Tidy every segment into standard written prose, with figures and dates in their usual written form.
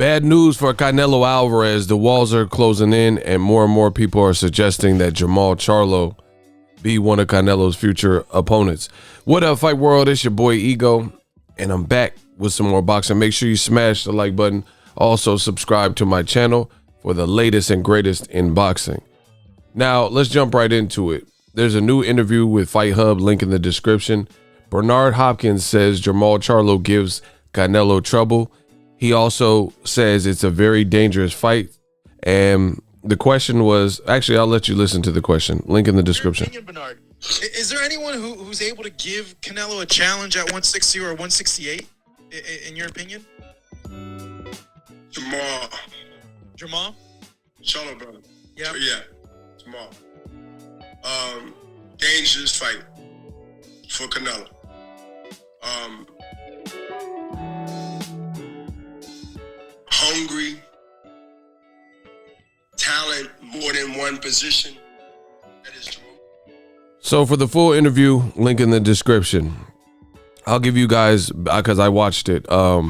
Bad news for Canelo Alvarez. The walls are closing in, and more people are suggesting that Jermall Charlo be one of Canelo's future opponents. What up, Fight World? It's your boy Ego, and I'm back with some more boxing. Make sure you smash the like button. Also, subscribe to my channel for the latest and greatest in boxing. Now, let's jump right into it. There's a new interview with Fight Hub, link in the description. Bernard Hopkins says Jermall Charlo gives Canelo trouble. He also says it's a very dangerous fight. And the question was, actually, I'll let you listen to the question. Link in the description. Opinion, Bernard, is there anyone who's able to give Canelo a challenge at 160 or 168, in your opinion? Jermall? Charlo Brothers. Yeah. Yeah, Jermall. Dangerous fight for Canelo. Hungry, talent, more than one position. That is true. So for the full interview, link in the description. I'll give you guys, because I watched it, a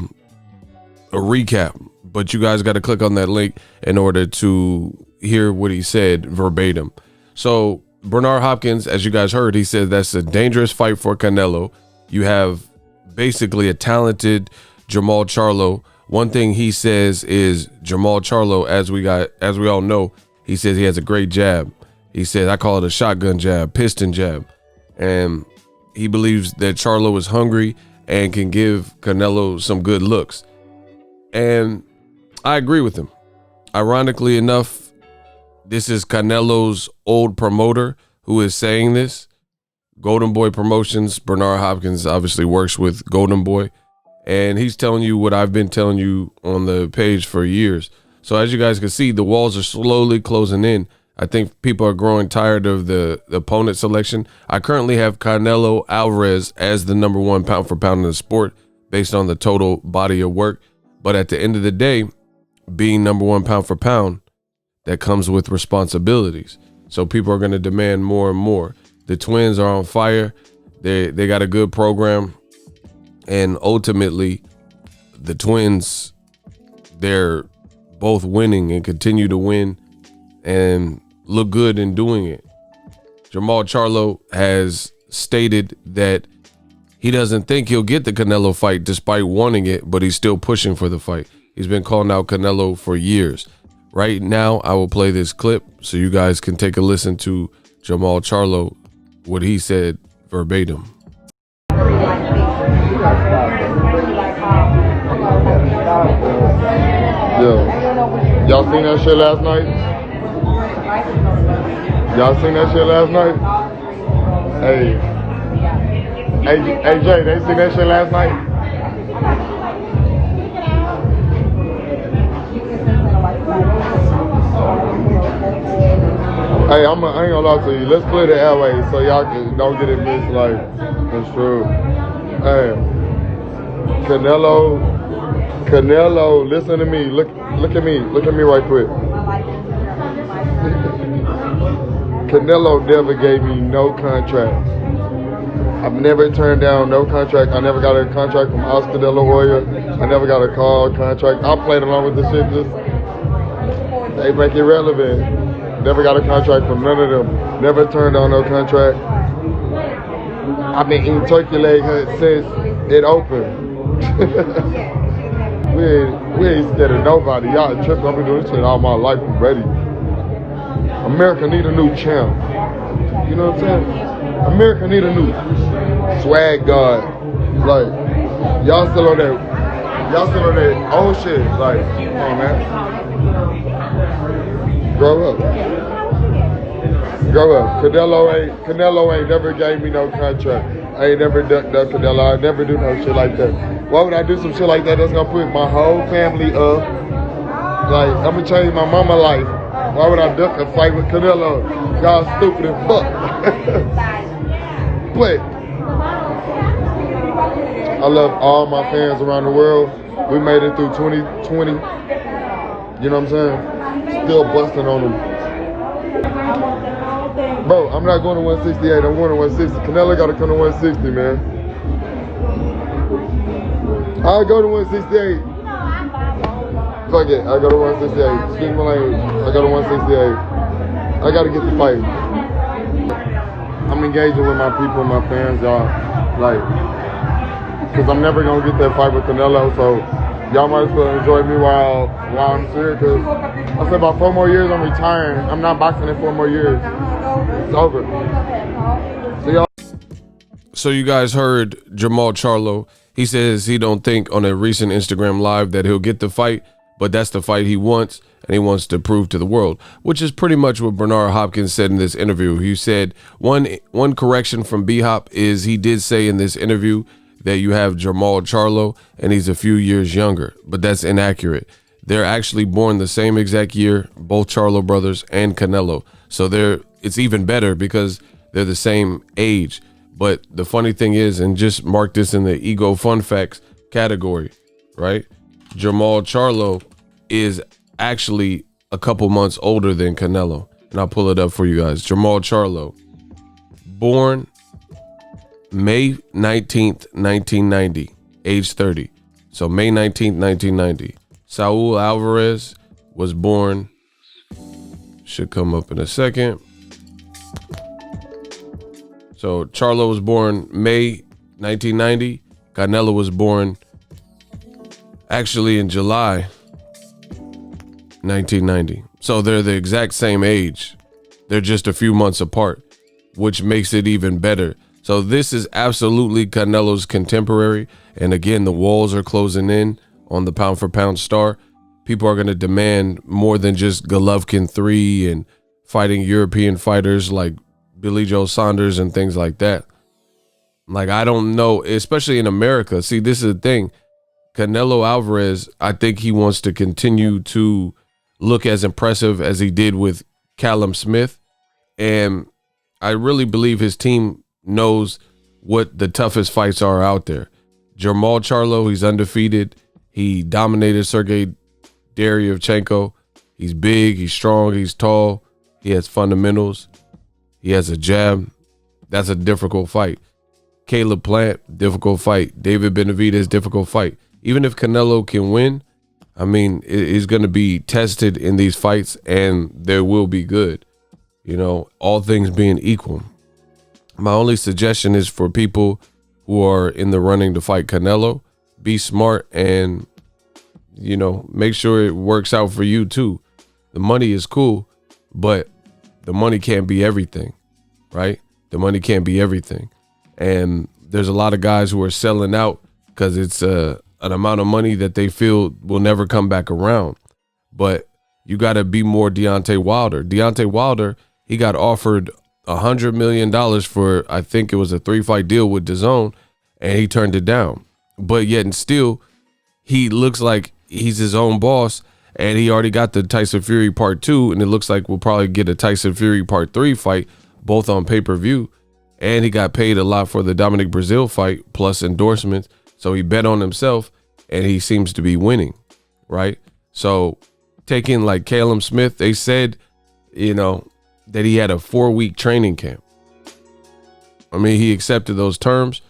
recap. But you guys got to click on that link in order to hear what he said verbatim. So Bernard Hopkins, as you guys heard, he said that's a dangerous fight for Canelo. You have basically a talented Jermall Charlo. One thing he says is Jermall Charlo, as we all know, he says he has a great jab. He said, I call it a shotgun jab, piston jab. And he believes that Charlo is hungry and can give Canelo some good looks. And I agree with him. Ironically enough, this is Canelo's old promoter who is saying this. Golden Boy Promotions. Bernard Hopkins obviously works with Golden Boy. And he's telling you what I've been telling you on the page for years. So as you guys can see, the walls are slowly closing in. I think people are growing tired of the opponent selection. I currently have Canelo Alvarez as the #1 pound for pound in the sport based on the total body of work. But at the end of the day, being #1 pound for pound, that comes with responsibilities. So people are going to demand more and more. The twins are on fire. They got a good program. And ultimately, the twins, they're both winning and continue to win and look good in doing it. Jermall Charlo has stated that he doesn't think he'll get the Canelo fight despite wanting it, but he's still pushing for the fight. He's been calling out Canelo for years. Right now, I will play this clip so you guys can take a listen to Jermall Charlo, what he said verbatim. Yeah. Y'all seen that shit last night? Y'all seen that shit last night? Hey, Jay, they seen that shit last night? Hey, I ain't gonna lie to you. Let's clear the airways so y'all don't get it mixed like it's true. Hey, Canelo, listen to me. Look at me right quick. Canelo never gave me no contract. I've never turned down no contract. I never got a contract from Oscar De La Hoya. I never got a call contract. I played along with the shit. They make it relevant. Never got a contract from none of them. Never turned down no contract. I've been eating turkey leg since it opened. we ain't scared of nobody. Y'all tripping. I've been doing this shit all my life. I'm ready. America need a new champ. You know what I'm saying? America need a new swag god. Like, y'all still on that old shit. Like, come on, man. Grow up. Canelo ain't never gave me no contract. I ain't never done Canelo. I never do no shit like that. Why would I do some shit like that that's gonna put my whole family up? Like, I'm gonna change my mama life. Why would I duck a fight with Canelo? Y'all stupid as fuck. But I love all my fans around the world. We made it through 2020. You know what I'm saying? Still busting on them. Bro, I'm not going to 168. I'm going to 160. Canelo got to come to 160, man. I'll go to 168. Fuck it. I go to 168. Excuse my language. I go to 168. I got to get the fight. I'm engaging with my people, my fans, y'all. Like, because I'm never going to get that fight with Canelo, so y'all might as well enjoy me while I'm here, because I said about 4 more years I'm retiring. I'm not boxing in 4 more years. It's over. See y'all. So you guys heard Jermall Charlo. He says he don't think on a recent Instagram live that he'll get the fight, but that's the fight he wants, and he wants to prove to the world, which is pretty much what Bernard Hopkins said in this interview. He said one correction from B-Hop is he did say in this interview that you have Jermall Charlo and he's a few years younger, but that's inaccurate. They're actually born the same exact year, both Charlo brothers and Canelo. So it's even better because they're the same age. But the funny thing is, and just mark this in the ego fun facts category, right? Jermall Charlo is actually a couple months older than Canelo. And I'll pull it up for you guys. Jermall Charlo, born May 19th, 1990, age 30. So May 19th, 1990. Saul Alvarez was born, should come up in a second. So Charlo was born May 1990. Canelo was born actually in July 1990. So they're the exact same age. They're just a few months apart, which makes it even better. So this is absolutely Canelo's contemporary. And again, the walls are closing in on the pound for pound star. People are going to demand more than just Golovkin 3 and fighting European fighters like Billy Joe Saunders and things like that. Like, I don't know, especially in America. See, this is the thing. Canelo Alvarez, I think he wants to continue to look as impressive as he did with Callum Smith. And I really believe his team knows what the toughest fights are out there. Jermall Charlo, he's undefeated. He dominated Sergey Deryevchenko. He's big, he's strong, he's tall. He has fundamentals. He has a jab. That's a difficult fight. Caleb Plant, difficult fight. David Benavidez, difficult fight. Even if Canelo can win, I mean, he's going to be tested in these fights, and they will be good. You know, all things being equal. My only suggestion is for people who are in the running to fight Canelo, be smart and, you know, make sure it works out for you too. The money is cool, but the money can't be everything, right? The money can't be everything. And there's a lot of guys who are selling out because it's an amount of money that they feel will never come back around. But you got to be more Deontay Wilder. Deontay Wilder, he got offered $100 million for, I think it was a 3-fight deal with DAZN, and he turned it down. But yet and still, he looks like he's his own boss, and he already got the Tyson Fury Part 2, and it looks like we'll probably get a Tyson Fury Part 3 fight, both on pay-per-view. And he got paid a lot for the Dominic Breazeale fight, plus endorsements. So he bet on himself, and he seems to be winning, right? So taking like Callum Smith, they said, you know, that he had a 4-week training camp. I mean, he accepted those terms,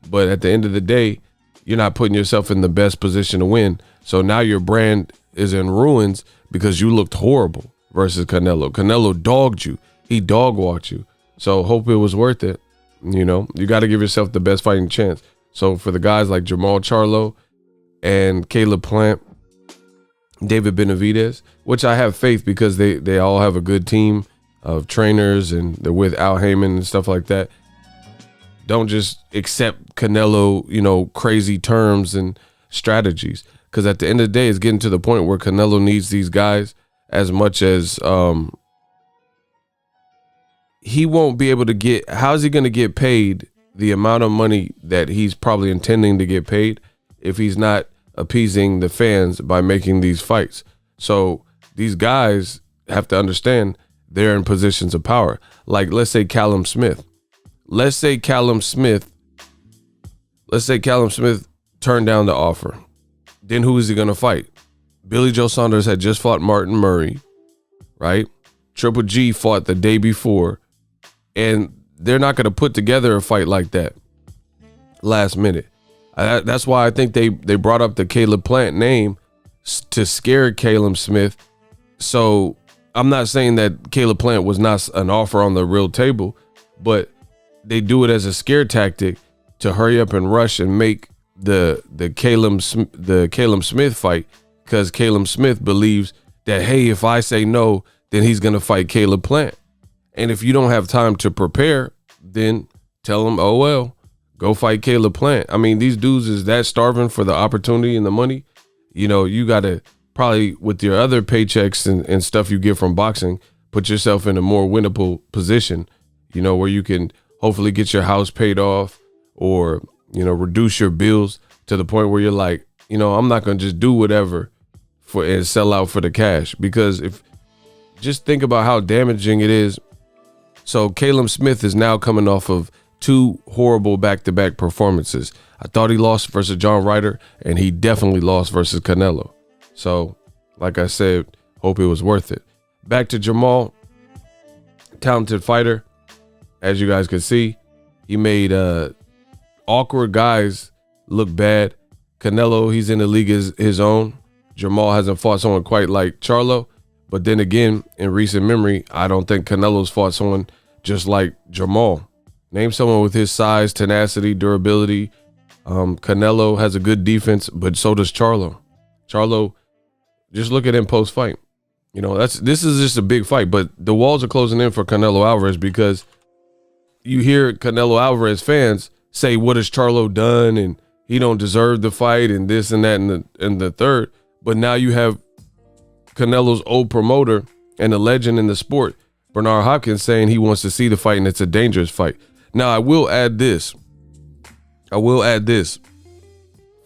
but at the end of the day, you're not putting yourself in the best position to win. So now your brand is in ruins because you looked horrible versus Canelo. Canelo dogged you. He dog walked you. So hope it was worth it. You know, you got to give yourself the best fighting chance. So for the guys like Jermall Charlo and Caleb Plant, David Benavidez, which I have faith because they all have a good team of trainers and they're with Al Heyman and stuff like that. Don't just accept Canelo, you know, crazy terms and strategies. Because at the end of the day, it's getting to the point where Canelo needs these guys as much as he won't be able to get. How's he going to get paid the amount of money that he's probably intending to get paid if he's not appeasing the fans by making these fights? So these guys have to understand they're in positions of power. Like, let's say Callum Smith. Let's say Callum Smith turned down the offer. Then who is he going to fight? Billy Joe Saunders had just fought Martin Murray, right? Triple G fought the day before. And they're not going to put together a fight like that last minute. That's why I think they brought up the Caleb Plant name to scare Caleb Smith. So I'm not saying that Caleb Plant was not an offer on the real table, but they do it as a scare tactic to hurry up and rush and make the Caleb Smith fight, because Caleb Smith believes that, hey, if I say no, then he's going to fight Caleb Plant. And if you don't have time to prepare, then tell him, oh, well, go fight Caleb Plant. I mean, these dudes is that starving for the opportunity and the money. You know, you got to probably, with your other paychecks and stuff you get from boxing, put yourself in a more winnable position, you know, where you can hopefully get your house paid off, or, you know, reduce your bills to the point where you're like, you know, I'm not going to just do whatever and sell out for the cash. Because if just think about how damaging it is. So Caleb Smith is now coming off of 2 horrible back-to-back performances. I thought he lost versus John Ryder, and he definitely lost versus Canelo. So, like I said, hope it was worth it. Back to Jermall, talented fighter. As you guys can see, he made awkward guys look bad. Canelo, he's in the league as his own. Jermall hasn't fought someone quite like Charlo. But then again, in recent memory, I don't think Canelo's fought someone just like Jermall. Name someone with his size, tenacity, durability. Canelo has a good defense, but so does Charlo. Charlo, just look at him post-fight. You know, this is just a big fight, but the walls are closing in for Canelo Alvarez, because you hear Canelo Alvarez fans say, what has Charlo done? And he don't deserve the fight and this and that and the third. But now you have Canelo's old promoter and a legend in the sport, Bernard Hopkins, saying he wants to see the fight and it's a dangerous fight. Now, I will add this.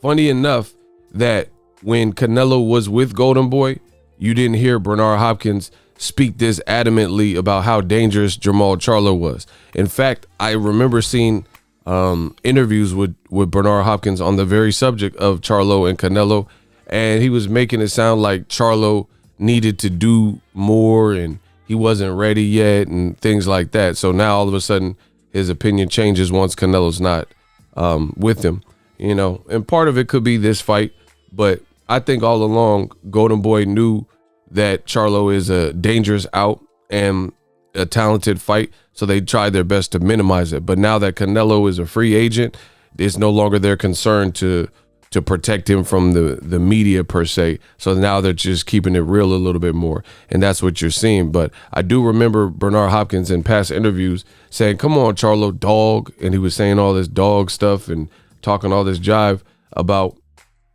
Funny enough that when Canelo was with Golden Boy, you didn't hear Bernard Hopkins speak this adamantly about how dangerous Jermall Charlo was. In fact, I remember seeing interviews with Bernard Hopkins on the very subject of Charlo and Canelo, and he was making it sound like Charlo needed to do more and he wasn't ready yet and things like that. So now all of a sudden his opinion changes once Canelo's not with him, you know, and part of it could be this fight, but I think all along Golden Boy knew that Charlo is a dangerous out and a talented fight, so they tried their best to minimize it. But now that Canelo is a free agent, it's no longer their concern to protect him from the media per se. So now they're just keeping it real a little bit more, and that's what you're seeing. But I do remember Bernard Hopkins in past interviews saying, come on, Charlo, dog. And he was saying all this dog stuff and talking all this jive about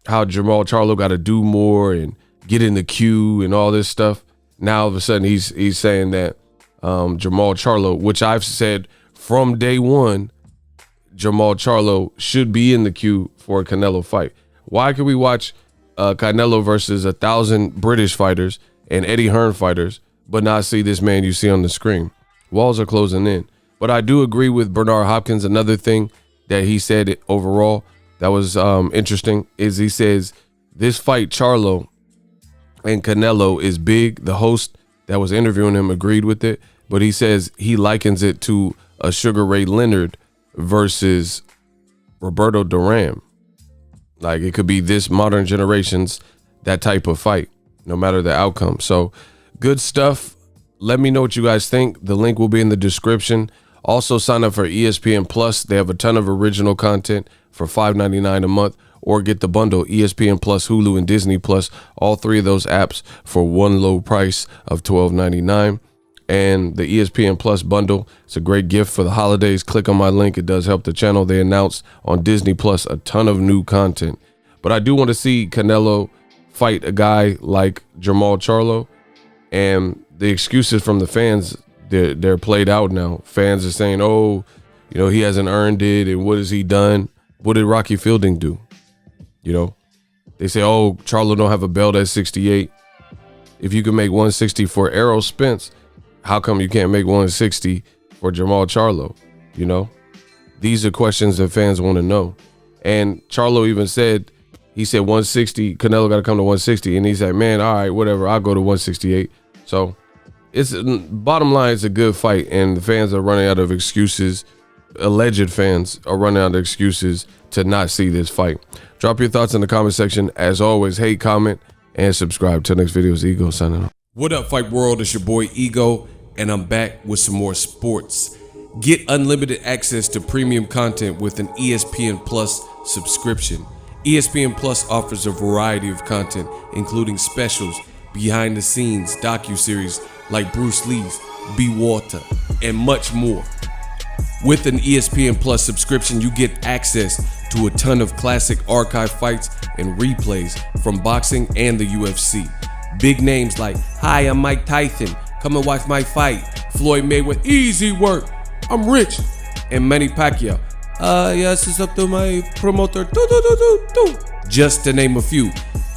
how Jermall Charlo got to do more and get in the queue and all this stuff. Now all of a sudden he's saying that Jermall Charlo, which I've said from day one, Jermall Charlo should be in the queue for a Canelo fight. Why could we watch Canelo versus 1,000 British fighters and Eddie Hearn fighters, but not see this man you see on the screen? Walls are closing in. But I do agree with Bernard Hopkins. Another thing that he said overall that was interesting is he says this fight, Charlo and Canelo, is big. The host that was interviewing him agreed with it, but he says he likens it to a Sugar Ray Leonard versus Roberto Duran. Like, it could be this modern generation's that type of fight, no matter the outcome. So good stuff. Let me know what you guys think. The link will be in the description. Also, sign up for ESPN Plus. They have a ton of original content for $5.99 a month, or get the bundle, ESPN Plus, Hulu, and Disney Plus, all 3 of those apps for one low price of $12.99. And the ESPN Plus bundle, it's a great gift for the holidays. Click on my link. It does help the channel. They announced on Disney Plus a ton of new content. But I do want to see Canelo fight a guy like Jermall Charlo. And the excuses from the fans, they're played out now. Fans are saying, oh, you know, he hasn't earned it. And what has he done? What did Rocky Fielding do? You know, they say, oh, Charlo don't have a belt at 68. If you can make 160 for Errol Spence, how come you can't make 160 for Jermall Charlo? You know, these are questions that fans want to know. And Charlo even said, he said 160, Canelo got to come to 160. And he said, man, all right, whatever, I'll go to 168. So it's, bottom line, it's a good fight. And the fans are running out of excuses. Alleged fans are running out of excuses to not see this fight. Drop your thoughts in the comment section. As always, hate, comment, and subscribe. Till next video, it's Ego signing off. What up, Fight World? It's your boy Ego, and I'm back with some more sports. Get unlimited access to premium content with an ESPN Plus subscription. ESPN Plus offers a variety of content, including specials, behind the scenes, docuseries like Bruce Lee's Be Water, and much more. With an ESPN Plus subscription, you get access to a ton of classic archive fights and replays from boxing and the UFC. Big names like, "Hi, I'm Mike Tyson. Come and watch my fight." Floyd Mayweather, "Easy work. I'm rich." And Manny Pacquiao, "Yes, it's up to my promoter." Just to name a few.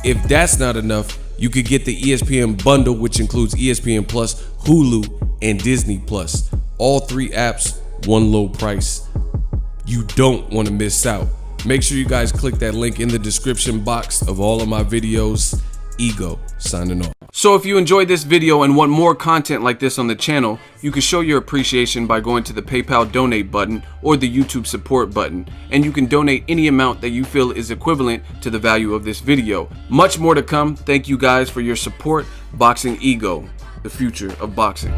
If that's not enough, you could get the ESPN bundle, which includes ESPN Plus, Hulu, and Disney Plus. All 3 apps, one low price. You don't want to miss out. Make sure you guys click that link in the description box of all of my videos. Ego signing off. So if you enjoyed this video and want more content like this on the channel, you can show your appreciation by going to the PayPal donate button or the YouTube support button, and you can donate any amount that you feel is equivalent to the value of this video. Much more to come. Thank you guys for your support. Boxing Ego, the future of boxing.